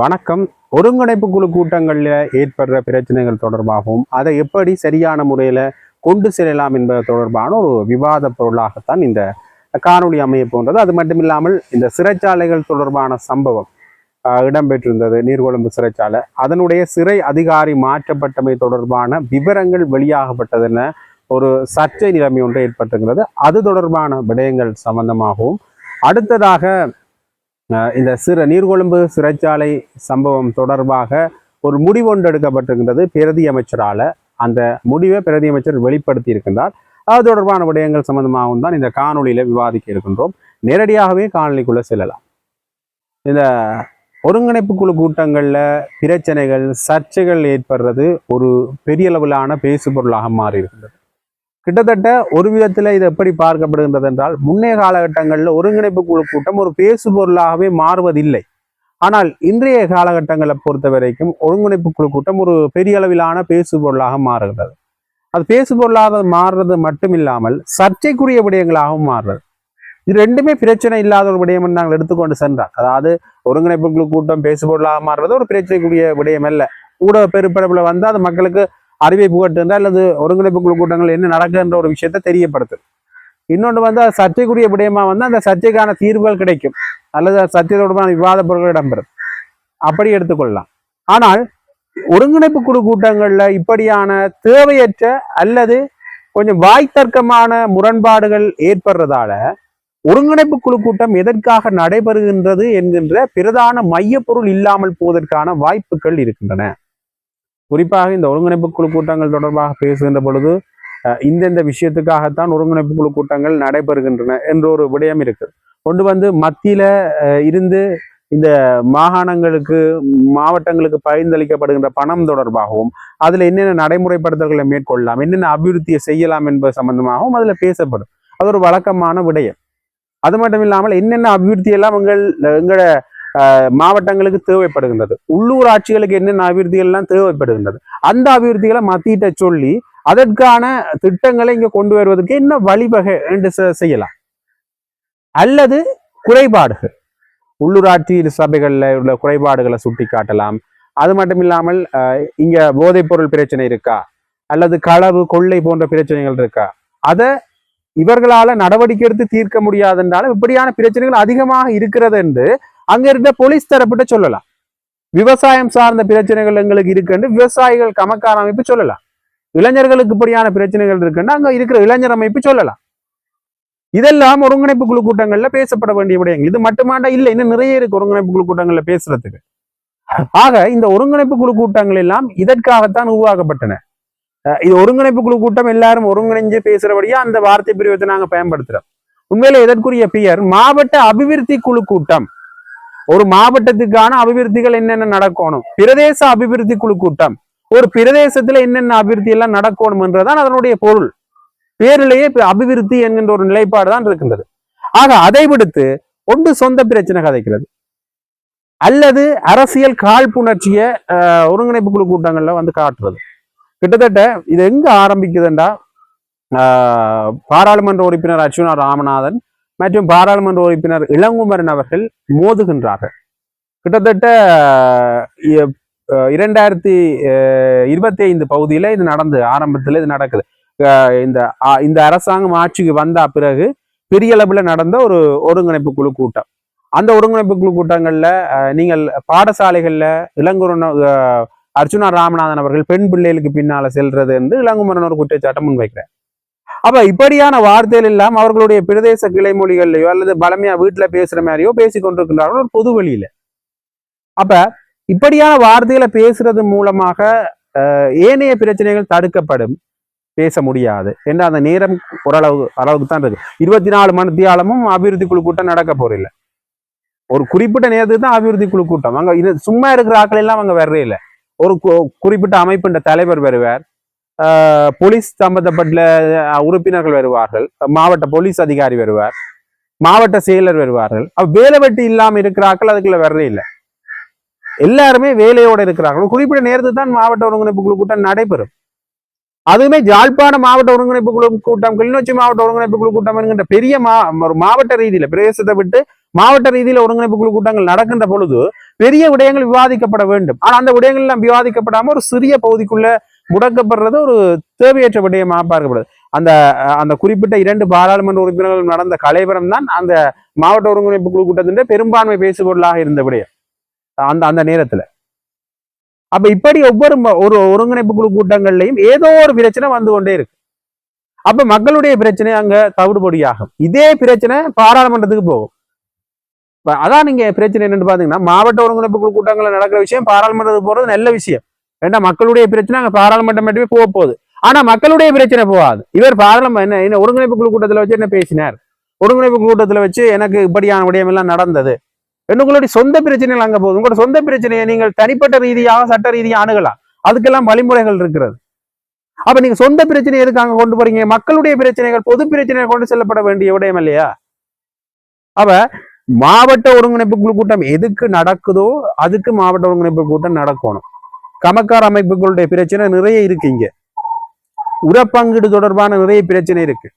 வணக்கம். ஒருங்கிணைப்பு குழு கூட்டங்களில் ஏற்படுற பிரச்சனைகள் தொடர்பாகவும் அதை எப்படி சரியான முறையில் கொண்டு செல்லலாம் என்பது தொடர்பான ஒரு விவாத பொருளாகத்தான் இந்த காணொளி அமைய போன்றது. அது மட்டும் இல்லாமல் இந்த சிறைச்சாலைகள் தொடர்பான சம்பவம் இடம்பெற்றிருந்தது. நீர்கொழும்பு சிறைச்சாலை, அதனுடைய சிறை அதிகாரி மாற்றப்பட்டமை தொடர்பான விவரங்கள் வெளியாகப்பட்டதென ஒரு சர்ச்சை நிலைமை ஒன்று ஏற்பட்டிருக்கிறது. அது தொடர்பான விடயங்கள் சம்பந்தமாகவும், அடுத்ததாக இந்த நீர்கொழும்பு சிறைச்சாலை சம்பவம் தொடர்பாக ஒரு முடிவு ஒன்று எடுக்கப்பட்டிருக்கின்றது பிரதி அமைச்சரால். அந்த முடிவை பிரதி அமைச்சர் வெளிப்படுத்தி இருக்கின்றார். அது தொடர்பான விடயங்கள் சம்பந்தமாகவும் தான் இந்த காணொலியில விவாதிக்க இருக்கின்றோம். நேரடியாகவே காணொலிக்குள்ள செல்லலாம். இந்த ஒருங்கிணைப்பு குழு கூட்டங்கள்ல பிரச்சனைகள், சர்ச்சைகள் ஏற்படுறது ஒரு பெரிய அளவிலான பேசுபொருளாக மாறி இருக்கின்றது. கிட்டத்தட்ட ஒரு விதத்தில் இது எப்படி பார்க்கப்படுகின்றது என்றால், முன்னைய காலகட்டங்களில் ஒருங்கிணைப்பு குழு கூட்டம் ஒரு பேசுபொருளாகவே மாறுவதில்லை. ஆனால் இன்றைய காலகட்டங்களை பொறுத்த வரைக்கும் ஒருங்கிணைப்பு குழு கூட்டம் ஒரு பெரிய அளவிலான பேசுபொருளாக மாறுகிறது. அது பேசுபொருளாக மாறுறது மட்டும் இல்லாமல் சர்ச்சைக்குரிய விடயங்களாகவும் மாறுறது. இது ரெண்டுமே பிரச்சனை இல்லாத ஒரு விடயம் நாங்கள் எடுத்துக்கொண்டு சென்றால், அதாவது ஒருங்கிணைப்பு குழு கூட்டம் பேசுபொருளாக மாறுறது ஒரு பிரச்சனைக்குரிய விடயம் அல்ல. ஊடக பெருப்பரப்புல வந்து அது மக்களுக்கு அறிவை புகட்டுன்ற அல்லது ஒருங்கிணைப்பு குழு கூட்டங்கள் என்ன நடக்குன்ற ஒரு விஷயத்த தெரியப்படுத்து. இன்னொன்று வந்து அது சர்ச்சைக்குரிய விடயமா வந்து அந்த சர்ச்சைக்கான தீர்வுகள் கிடைக்கும், அல்லது சர்ச்சை தொடர்பான விவாத பொருட்கள் இடம்பெறும், அப்படி எடுத்துக்கொள்ளலாம். ஆனால் ஒருங்கிணைப்பு குழு கூட்டங்கள்ல இப்படியான தேவையற்ற அல்லது கொஞ்சம் வாய்த்தர்க்கமான முரண்பாடுகள் ஏற்படுறதால ஒருங்கிணைப்பு குழு கூட்டம் எதற்காக நடைபெறுகின்றது என்கின்ற பிரதான மையப்பொருள் இல்லாமல் போவதற்கான வாய்ப்புகள் இருக்கின்றன. குறிப்பாக இந்த ஒருங்கிணைப்பு குழு கூட்டங்கள் தொடர்பாக பேசுகின்ற பொழுது இந்தந்த விஷயத்துக்காகத்தான் ஒருங்கிணைப்பு குழு கூட்டங்கள் நடைபெறுகின்றன என்ற ஒரு விடயம் இருக்கு. கொண்டு வந்து மத்தியில இருந்து இந்த மாகாணங்களுக்கு, மாவட்டங்களுக்கு பகிர்ந்தளிக்கப்படுகின்ற பணம் தொடர்பாகவும், அதுல என்னென்ன நடைமுறைப்படுத்தல்களை மேற்கொள்ளலாம், என்னென்ன அபிவிருத்தியை செய்யலாம் என்பது சம்பந்தமாகவும் அதுல பேசப்படும். அது ஒரு வழக்கமான விடயம். அது மட்டும் இல்லாமல் என்னென்ன அபிவிருத்தி எல்லாம் எங்களோட மாவட்டங்களுக்கு தேவைப்படுகின்றது, உள்ளூர் ஆட்சிகளுக்கு என்னென்ன அபிவிருத்திகள் எல்லாம் தேவைப்படுகின்றது, அந்த அபிவிருத்திகளை மத்தியிட்ட சொல்லி அதற்கான திட்டங்களை இங்க கொண்டு வருவதற்கு என்ன வழிவகை என்று செய்யலாம். அல்லது குறைபாடுகள், உள்ளூராட்சி சபைகள்ல உள்ள குறைபாடுகளை சுட்டி காட்டலாம். அது மட்டும் இல்லாமல் இங்க போதைப் பொருள் பிரச்சனை இருக்கா, அல்லது களவு கொள்ளை போன்ற பிரச்சனைகள் இருக்கா, அதை இவர்களால நடவடிக்கை எடுத்து தீர்க்க முடியாதென்றாலும் இப்படியான பிரச்சனைகள் அதிகமாக இருக்கிறது என்று அங்க இருந்த போலீஸ் தரப்பிட்ட சொல்லலாம். விவசாயம் சார்ந்த பிரச்சனைகள் எங்களுக்கு இருக்குன்னு விவசாயிகள் கமக்கார அமைப்பு சொல்லலாம். இளைஞர்களுக்கு இப்படியான பிரச்சனைகள் இருக்குன்னு அங்க இருக்கிற இளைஞர் அமைப்பு சொல்லலாம். இதெல்லாம் ஒருங்கிணைப்பு குழு கூட்டங்கள்ல பேசப்பட வேண்டிய விடயங்கள். இது மட்டுமாண்டா இல்லை, இன்னும் நிறைய இருக்கு ஒருங்கிணைப்பு குழு கூட்டங்கள்ல பேசுறதுக்கு. ஆக இந்த ஒருங்கிணைப்பு குழு கூட்டங்கள் எல்லாம் இதற்காகத்தான் உருவாக்கப்பட்டன. இது ஒருங்கிணைப்பு குழு கூட்டம் எல்லாரும் ஒருங்கிணைஞ்சு பேசுறபடியா அந்த வார்த்தை பிரிவத்தை நாங்க பயன்படுத்துறோம். உண்மையில எதற்குரிய பெயர் மாவட்ட அபிவிருத்தி குழு கூட்டம். ஒரு மாவட்டத்துக்கான அபிவிருத்திகள் என்னென்ன நடக்கணும், பிரதேச அபிவிருத்தி குழு கூட்டம், ஒரு பிரதேசத்துல என்னென்ன அபிவிருத்தி எல்லாம் நடக்கணும் என்றதான் அதனுடைய பொருள். பேரிலேயே அபிவிருத்தி என்கின்ற ஒரு நிலைப்பாடு தான் இருக்கின்றது. ஆக அதை விடுத்து ஒன்று சொந்த பிரச்சனை கதைக்கிறது அல்லது அரசியல் காழ்ப்புணர்ச்சிய ஒருங்கிணைப்பு குழு கூட்டங்கள்ல வந்து காட்டுறது. கிட்டத்தட்ட இது எங்க ஆரம்பிக்குதுண்டா, பாராளுமன்ற உறுப்பினர் அர்ச்சுனா ராமநாதன் மற்றும் பாராளுமன்ற உறுப்பினர் இளங்குமரன் அவர்கள் மோதுகின்றார்கள். கிட்டத்தட்ட 2025 பகுதியில இது நடந்து, ஆரம்பத்துல இது நடக்குது. இந்த அரசாங்கம் ஆட்சிக்கு வந்த பிறகு பெரிய அளவுல நடந்த ஒரு ஒருங்கிணைப்பு குழு கூட்டம். அந்த ஒருங்கிணைப்பு குழு கூட்டங்கள்ல நீங்கள் பாடசாலைகள்ல அர்ச்சுனா ராமநாதன் அவர்கள் பெண் பிள்ளைகளுக்கு பின்னால செல்றது என்று இளங்குமரன் ஒரு குற்றச்சாட்டம் முன்வைக்கிறார். அப்ப இப்படியான வார்த்தைகள் எல்லாம் அவர்களுடைய பிரதேச கிளைமொழிகள்லையோ அல்லது பலமையா வீட்டுல பேசுற மாதிரியோ பேசி கொண்டிருக்கின்றார்கள் ஒரு பொது வழியில. அப்ப இப்படியான வார்த்தைகளை பேசுறது மூலமாக ஏனைய பிரச்சனைகள் தடுக்கப்படும், பேச முடியாது என்ற அந்த நேரம் அளவுக்கு தான் இருக்கு. 24 மணித்தியாலமும் அபிவிருத்தி குழு கூட்டம் நடக்க போறில்லை. ஒரு குறிப்பிட்ட நேரத்துக்கு தான் அபிவிருத்தி குழு கூட்டம். அங்க இது சும்மா இருக்கிற ஆக்கள் எல்லாம் அங்க வர்றே இல்லை. ஒரு குறிப்பிட்ட அமைப்பின் தலைவர் வருவார், போலீஸ் சம்பந்தப்பட்ட உறுப்பினர்கள் வருவார்கள், மாவட்ட போலீஸ் அதிகாரி வருவார், மாவட்ட செயலர் வருவார்கள். வேலை வெட்டி இல்லாம இருக்கிறார்கள், அதுக்குள்ள வர்றே இல்லை. எல்லாருமே வேலையோட இருக்கிறார்கள். குறிப்பிட்ட நேரத்துக்கு தான் மாவட்ட ஒருங்கிணைப்பு குழு கூட்டம் நடைபெறும். அதுவுமே ஜாழ்ப்பாண மாவட்ட ஒருங்கிணைப்பு குழு கூட்டம், கிளிநொச்சி மாவட்ட ஒருங்கிணைப்பு குழு கூட்டம் என்கின்ற பெரிய ஒரு மாவட்ட ரீதியில பிரதேசத்தை விட்டு மாவட்ட ரீதியில ஒருங்கிணைப்பு குழு கூட்டங்கள் நடக்கின்ற பொழுது பெரிய விடயங்கள் விவாதிக்கப்பட வேண்டும். ஆனா அந்த விடயங்கள் எல்லாம் விவாதிக்கப்படாம ஒரு சிறிய பகுதிக்குள்ள முடக்கப்படுறது ஒரு தேவையற்ற விடயமாக பார்க்கப்படுது. அந்த அந்த குறிப்பிட்ட 2 பாராளுமன்ற உறுப்பினர்கள் நடந்த கலைவரம் தான் அந்த மாவட்ட ஒருங்கிணைப்பு குழு கூட்டத்தின் பெரும்பான்மை பேசுபொருளாக இருந்த விடயம் அந்த அந்த நேரத்துல. அப்ப இப்படி ஒவ்வொரு ஒரு ஒருங்கிணைப்பு குழு கூட்டங்கள்லையும் ஏதோ ஒரு பிரச்சனை வந்து கொண்டே இருக்கு. அப்ப மக்களுடைய பிரச்சனை அங்க தவிடுபொடியாகும். இதே பிரச்சனை பாராளுமன்றத்துக்கு போகும். அதான் நீங்க பிரச்சனை என்னன்னு பாத்தீங்கன்னா, மாவட்ட ஒருங்கிணைப்பு குழு கூட்டங்கள்ல நடக்கிற விஷயம் பாராளுமன்றத்துக்கு போறது நல்ல விஷயம். ஏன்னா மக்களுடைய பிரச்சனை அங்க பாராளுமன்றம் மட்டுமே போக போகுது. ஆனா மக்களுடைய பிரச்சனை போகாது. இவர் பாராளுமன்ற என்ன ஒருங்கிணைப்பு குழு கூட்டத்துல வச்சு என்ன பேசினார், ஒருங்கிணைப்பு கூட்டத்துல வச்சு எனக்கு இப்படியான விடயம் எல்லாம் நடந்தது, உங்களுடைய சொந்த பிரச்சனைகள் அங்க போகுது. உங்களோட சொந்த பிரச்சனையை நீங்கள் தனிப்பட்ட ரீதியாக சட்ட ரீதியாக அணுகலாம். அதுக்கெல்லாம் வழிமுறைகள் இருக்கிறது. அப்ப நீங்க சொந்த பிரச்சனை எதுக்கு அங்க கொண்டு போறீங்க? மக்களுடைய பிரச்சனைகள் பொது பிரச்சனைகள் கொண்டு செல்லப்பட வேண்டிய விடயம் இல்லையா? அப்ப மாவட்ட ஒருங்கிணைப்பு குழு கூட்டம் எதுக்கு நடக்குதோ அதுக்கு மாவட்ட ஒருங்கிணைப்பு கூட்டம் நடக்கணும். கமக்கார் அமைப்புகளுடைய பிரச்சனை நிறைய இருக்கு. இங்க உரப்பங்கீடு தொடர்பான நிறைய பிரச்சனை இருக்கு.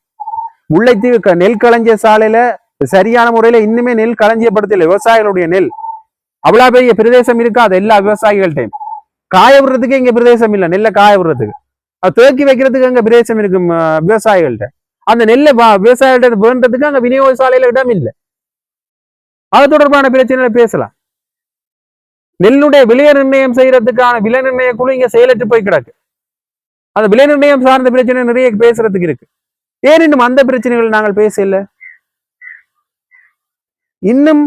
முல்லைத்தீவு நெல் களஞ்சிய சாலையில சரியான முறையில இன்னுமே நெல் களஞ்சியப்படுத்தல. விவசாயிகளுடைய நெல் அவ்வளவு பெரிய பிரதேசம் இருக்காது எல்லா விவசாயிகள்டையும். காய விடுறதுக்கு இங்க பிரதேசம் இல்லை. நெல்லை காய விடுறதுக்கு அது தேக்கி வைக்கிறதுக்கு அங்க பிரதேசம் இருக்கும் விவசாயிகள்கிட்ட. அந்த நெல்லை விவசாயிகள்ட்ட வேண்டதுக்கு அங்க விநியோக சாலையில இடம் இல்லை. அது தொடர்பான பிரச்சனைகளை பேசலாம். நெல்லுடைய விலை நிர்ணயம் செய்யறதுக்கான விலை நிர்ணய குழு இங்க செயலற்று போய் கிடக்கு. அந்த விலை நிர்ணயம் சார்ந்த பிரச்சனை நிறைய பேசுறதுக்கு இருக்கு. ஏன் இன்னும் அந்த பிரச்சனைகள் நாங்கள் பேசல? இன்னும்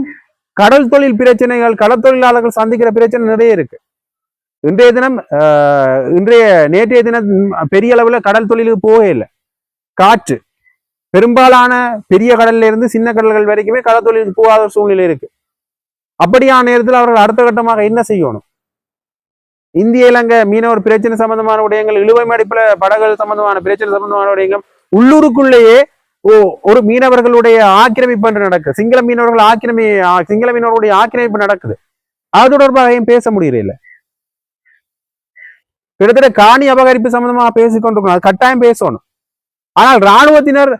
கடல் தொழில் பிரச்சனைகள், கடற்தொழிலாளர்கள் சந்திக்கிற பிரச்சனை நிறைய இருக்கு. நேற்றைய தினம் பெரிய அளவுல கடல் தொழிலுக்கு போக இல்லை. காற்று பெரும்பாலான பெரிய கடல்ல இருந்து சின்ன கடல்கள் வரைக்குமே கடல் தொழிலுக்கு போகாத ஒரு சூழ்நிலை இருக்கு. அப்படியான நேரத்தில் அவர்கள் அடுத்த கட்டமாக என்ன செய்யணும்? இந்திய இலங்கை மீனவர் பிரச்சனை சம்பந்தமான விடயங்கள், இழுவை மடிப்புல படகுகள் சம்பந்தமான பிரச்சனை சம்பந்தமான விடயங்கள் உள்ளூருக்குள்ளேயே ஒரு மீனவர்களுடைய ஆக்கிரமிப்பு என்று நடக்குது. சிங்கள மீனவர்களுடைய ஆக்கிரமிப்பு நடக்குது. அது தொடர்பாக பேச முடியல. கிட்டத்தட்ட காணி அபகரிப்பு சம்பந்தமாக பேசிக்கொண்டிருக்கணும். அது கட்டாயம் பேசணும். ஆனால் இராணுவத்தினர்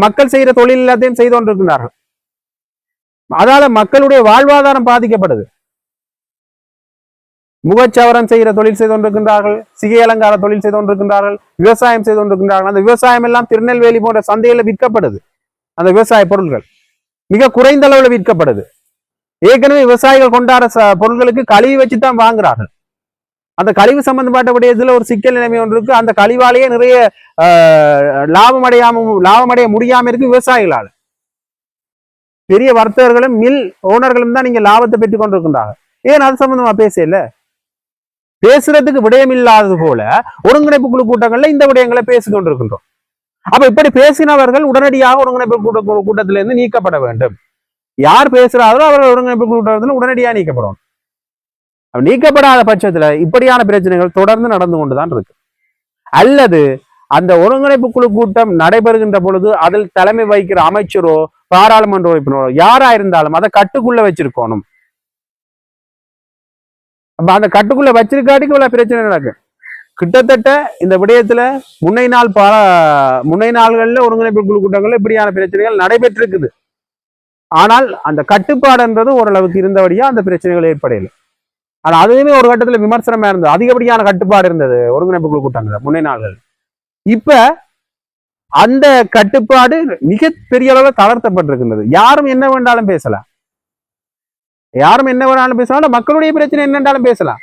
மக்கள் செய்கிற தொழில் எல்லாத்தையும் செய்து கொண்டிருக்கிறார்கள். அதால மக்களுடைய வாழ்வாதாரம் பாதிக்கப்படுது. முகச்சவரம் செய்கிற தொழில் செய்து கொண்டிருக்கின்றார்கள், சிகை அலங்கார தொழில் செய்து கொண்டிருக்கின்றார்கள், விவசாயம் செய்து கொண்டிருக்கின்றார்கள். அந்த விவசாயம் எல்லாம் திருநெல்வேலி போன்ற சந்தையில விற்கப்படுது. அந்த விவசாய பொருட்கள் மிக குறைந்த அளவுல விற்கப்படுது. ஏற்கனவே விவசாயிகள் கொண்டாட பொருட்களுக்கு கழிவு வச்சுதான் வாங்குறார்கள். அந்த கழிவு சம்பந்தப்பட்ட விடயத்துல ஒரு சிக்கல் நிலைமை ஒன்று இருக்கு. அந்த கழிவாலேயே நிறைய லாபமடைய முடியாம இருக்கு விவசாயிகளால். பெரிய வர்த்தகர்களும் மில் ஓனர்களும் தான் நீங்க லாபத்தை பெற்றுக் கொண்டிருக்கின்றார்கள். ஏன் அது சம்பந்தமா பேசல? பேசுறதுக்கு விடயம் இல்லாதது போல ஒருங்கிணைப்பு குழு கூட்டங்கள்ல இந்த விடயங்களை பேசிக் கொண்டிருக்கின்றோம். அப்ப இப்படி பேசினவர்கள் உடனடியாக ஒருங்கிணைப்பு கூட்டத்திலிருந்து நீக்கப்பட வேண்டும். யார் பேசுறாங்களோ அவர்கள் ஒருங்கிணைப்பு கூட்டத்தில் உடனடியாக நீக்கப்படும். நீக்கப்படாத பட்சத்துல இப்படியான பிரச்சனைகள் தொடர்ந்து நடந்து கொண்டுதான் இருக்கு. அல்லது அந்த ஒருங்கிணைப்பு குழு கூட்டம் நடைபெறுகின்ற பொழுது அதில் தலைமை வகிக்கிற அமைச்சரோ பாராளுமன்ற உறுப்பினரோ யாரா இருந்தாலும் அதை கட்டுக்குள்ள வச்சிருக்கணும். அப்ப அந்த கட்டுக்குள்ள வச்சிருக்காட்டிக்கு இவ்வளவு பிரச்சனை நடக்கு. கிட்டத்தட்ட இந்த விடயத்துல முன்னை நாள்கள்ல ஒருங்கிணைப்பு குழு கூட்டங்கள்ல இப்படியான பிரச்சனைகள் நடைபெற்றிருக்குது. ஆனால் அந்த கட்டுப்பாடுன்றது ஓரளவுக்கு இருந்தபடியா அந்த பிரச்சனைகள் ஏற்படையில. ஆனா அதுவுமே ஒரு கட்டத்துல விமர்சனமா இருந்தது. அதிகப்படியான கட்டுப்பாடு இருந்தது ஒருங்கிணைப்பு குழு கூட்டங்கள் முன்னை நாள்கள். இப்ப அந்த கட்டுப்பாடு மிக பெரிய அளவில் தளர்த்தப்பட்டிருக்கின்றது. யாரும் என்ன வேண்டாலும் பேசலாம். மக்களுடைய பிரச்சனை என்னென்றாலும் பேசலாம்.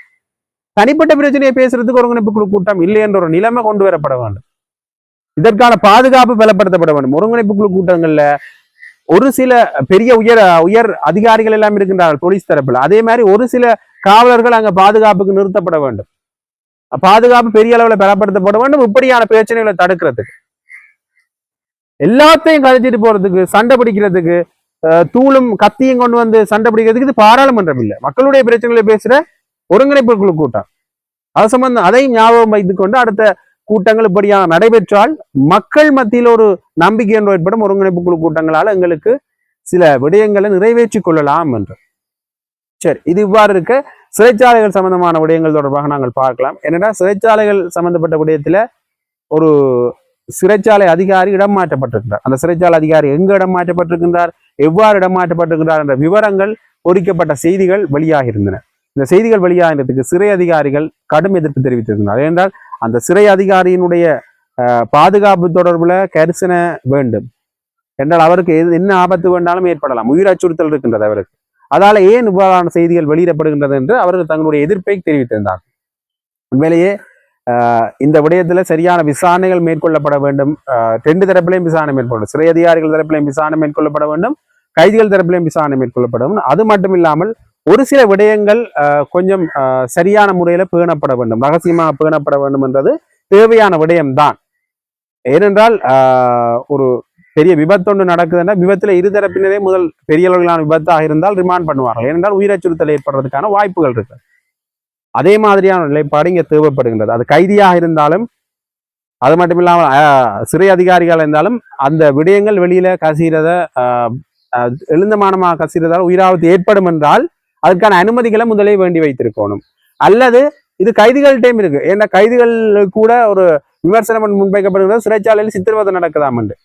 தனிப்பட்ட பிரச்சனையை பேசுறதுக்கு ஒருங்கிணைப்பு குழு கூட்டம் இல்லை என்ற ஒரு நிலைமை கொண்டு வரப்பட வேண்டும். இதற்கான பாதுகாப்பு பலப்படுத்தப்பட வேண்டும். ஒருங்கிணைப்பு குழு கூட்டங்கள்ல ஒரு சில பெரிய உயர் அதிகாரிகள் எல்லாம் இருக்கின்றார்கள் போலீஸ் தரப்புல. அதே மாதிரி ஒரு சில காவலர்கள் அங்க பாதுகாப்புக்கு நிறுத்தப்பட வேண்டும். பாதுகாப்பு பெரிய அளவுல பலப்படுத்தப்பட வேண்டும். இப்படியான பிரச்சனைகளை தடுக்கிறதுக்கு, எல்லாத்தையும் கழிச்சிட்டு போறதுக்கு, சண்டை பிடிக்கிறதுக்கு, தூளும் கத்தியும் கொண்டு வந்து சண்டை பிடிக்கிறதுக்கு இது பாராளுமன்றம் இல்லை. மக்களுடைய பிரச்சனைகளை பேசுற ஒருங்கிணைப்பு குழு கூட்டம். அது சம்பந்தம் அதையும் ஞாபகம் வைத்துக் கொண்டு அடுத்த கூட்டங்கள் இப்படியாக நடைபெற்றால் மக்கள் மத்தியில் ஒரு நம்பிக்கை என்று ஏற்படும். ஒருங்கிணைப்பு குழு கூட்டங்களால் எங்களுக்கு சில விடயங்களை நிறைவேற்றிக் கொள்ளலாம் என்று. சரி, இது இவ்வாறு இருக்க சிறைச்சாலைகள் சம்பந்தமான விடயங்கள் தொடர்பாக நாங்கள் பார்க்கலாம். என்னன்னா, சிறைச்சாலைகள் சம்பந்தப்பட்ட விடயத்துல ஒரு சிறைச்சாலை அதிகாரி இடம் மாற்றப்பட்டிருக்கிறார். அந்த சிறைச்சாலை அதிகாரி எங்க இடம் மாற்றப்பட்டிருக்கின்றார், எவ்வாறு இடம் மாற்றப்பட்டிருக்கிறார் என்ற விவரங்கள் பொறிக்கப்பட்ட செய்திகள் வெளியாக இருந்தன. இந்த செய்திகள் வெளியாகிறதுக்கு சிறை அதிகாரிகள் கடும் எதிர்ப்பு தெரிவித்திருந்தனர். ஏனென்றால் அந்த சிறை அதிகாரியினுடைய பாதுகாப்பு தொடர்புல கரிசன வேண்டும் என்றால் அவருக்கு என்ன ஆபத்து வேண்டாலும் ஏற்படலாம், உயிர் அச்சுறுத்தல் இருக்கின்றது அவருக்கு. அதால ஏன் இவ்வாறான செய்திகள் வெளியிடப்படுகின்றது என்று அவர்கள் தங்களுடைய எதிர்ப்பை தெரிவித்திருந்தார்கள். உண்மையிலேயே இந்த விடயத்துல சரியான விசாரணைகள் மேற்கொள்ளப்பட வேண்டும். ரெண்டு தரப்பிலையும் விசாரணை மேற்கொள்ள, சிறை அதிகாரிகள் தரப்பிலையும் விசாரணை மேற்கொள்ளப்பட வேண்டும், கைதிகள் தரப்பிலையும் விசாரணை மேற்கொள்ளப்பட வேண்டும். அது மட்டும் இல்லாமல் ஒரு சில விடயங்கள் கொஞ்சம் சரியான முறையில பேணப்பட வேண்டும், ரகசியமாக பேணப்பட வேண்டும் என்றது தேவையான விடயம்தான். ஏனென்றால் ஒரு பெரிய விபத்து ஒன்று நடக்குதுன்னா விபத்துல இருதரப்பினரே முதல் பெரிய அளவிலான விபத்தாக இருந்தால் ரிமாண்ட் பண்ணுவார்கள். ஏனென்றால் உயிர் அச்சுறுத்தல் ஏற்படுறதுக்கான வாய்ப்புகள் இருக்கு. அதே மாதிரியான நிலைப்பாடு இங்க தேவைப்படுகின்றது. அது கைதியாக இருந்தாலும், அது மட்டும் இல்லாமல் சிறை அதிகாரிகள் இருந்தாலும் அந்த விடயங்கள் வெளியில கசிகிறத எழுந்தமானமாக கசிகிறதால் உயிராபத்து ஏற்படும் என்றால் அதற்கான அனுமதிகளை முதலே வேண்டி வைத்திருக்கணும். அல்லது இது கைதிகள்கிட்டையும் இருக்கு. ஏன்னா கைதிகள் கூட ஒரு விமர்சனம் முன்வைக்கப்படுகிறது, சிறைச்சாலையில் சித்திரவதை நடக்குதாம் என்று.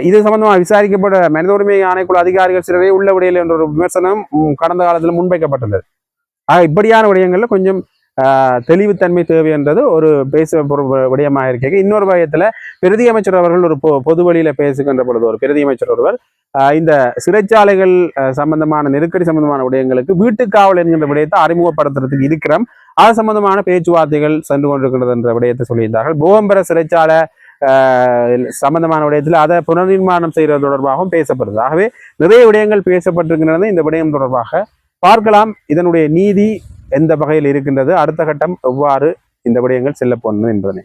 இது சம்பந்தமாக விசாரிக்கப்பட்ட மனித உரிமை ஆணைக்குழு அதிகாரிகள் சிலரே உள்ள விடையில் என்ற ஒரு விமர்சனம் கடந்த காலத்தில் முன்வைக்கப்பட்டது. இப்படியான விடயங்கள்ல கொஞ்சம் தெளிவுத்தன்மை தேவை என்றது ஒரு பேச விடயமாக இருக்க. இன்னொரு வகையத்துல பிரதி அமைச்சர் அவர்கள் ஒரு பொது வழியில பேசுகின்ற பொழுது ஒரு பிரதி அமைச்சர் ஒருவர் இந்த சிறைச்சாலைகள் சம்பந்தமான நெருக்கடி சம்பந்தமான விடயங்களுக்கு வீட்டுக்காவல் என்கின்ற விடயத்தை அறிமுகப்படுத்துறதுக்கு இருக்கிறோம், அது சம்பந்தமான பேச்சுவார்த்தைகள் சென்று கொண்டிருக்கிறது என்ற விடயத்தை சொல்லியிருந்தார்கள். போகம்பர சிறைச்சாலை சம்பந்தமான விடயத்தில் அதை புனர்நிர்மாணம் செய்வது தொடர்பாகவும் பேசப்படுது. ஆகவே நிறைய விடயங்கள் பேசப்பட்டிருக்கின்றன. இந்த விடயம் தொடர்பாக பார்க்கலாம் இதனுடைய நீதி எந்த வகையில் இருக்கின்றது, அடுத்த கட்டம் எவ்வாறு இந்த விடயங்கள் செல்ல போனது என்பதனை.